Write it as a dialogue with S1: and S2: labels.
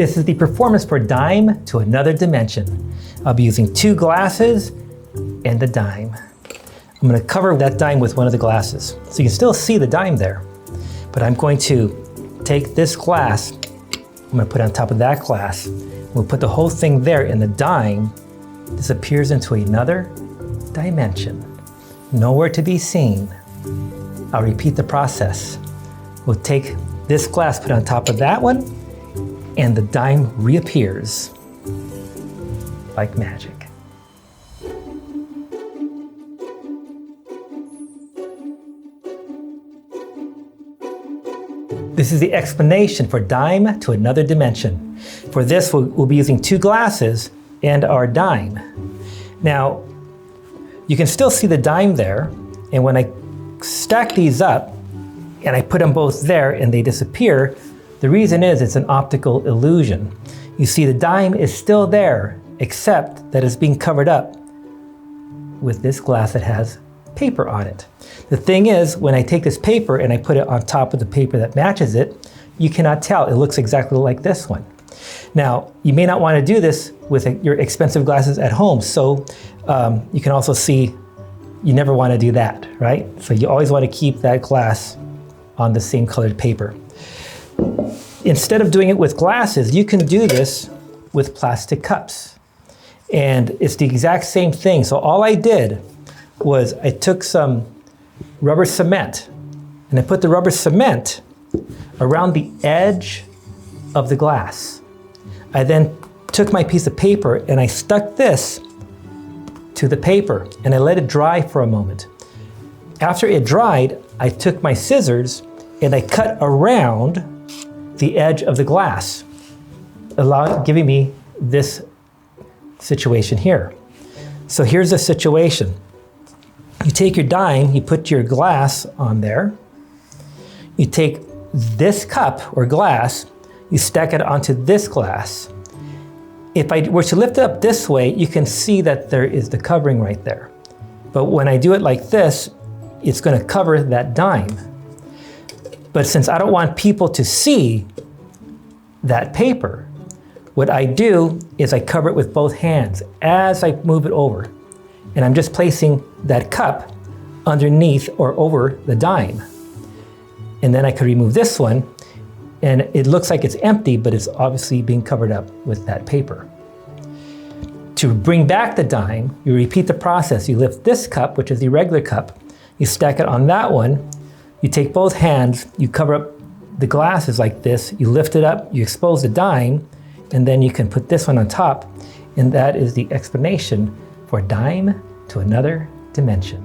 S1: This is the performance for dime to another dimension. I'll be using 2 glasses and the dime. I'm going to cover that dime with one of the glasses. So you can still see the dime there. But I'm going to take this glass, I'm going to put it on top of that glass. We'll put the whole thing there, and the dime disappears into another dimension. Nowhere to be seen. I'll repeat the process. We'll take this glass, put it on top of that one, and the dime reappears like magic. This is the explanation for dime to another dimension. For this, we'll be using 2 glasses and our dime. Now, you can still see the dime there, and when I stack these up and I put them both there and they disappear, the reason is it's an optical illusion. You see the dime is still there, except that it's being covered up with this glass that has paper on it. The thing is, when I take this paper and I put it on top of the paper that matches it, you cannot tell. It looks exactly like this one. Now, you may not want to do this with your expensive glasses at home, so you can also see you never want to do that, right? So you always want to keep that glass on the same colored paper. Instead of doing it with glasses, you can do this with plastic cups. And it's the exact same thing. So all I did was I took some rubber cement and I put the rubber cement around the edge of the glass. I then took my piece of paper and I stuck this to the paper and I let it dry for a moment. After it dried, I took my scissors and I cut around the edge of the glass, giving me this situation here. So here's the situation. You take your dime, you put your glass on there. You take this cup or glass, you stack it onto this glass. If I were to lift it up this way, you can see that there is the covering right there. But when I do it like this, it's going to cover that dime. But since I don't want people to see that paper, what I do is I cover it with both hands as I move it over. And I'm just placing that cup underneath or over the dime. And then I could remove this one, and it looks like it's empty, but it's obviously being covered up with that paper. To bring back the dime, you repeat the process. You lift this cup, which is the regular cup, you stack it on that one, you take both hands, you cover up the glasses like this, you lift it up, you expose the dime, and then you can put this one on top, and that is the explanation for dime to another dimension.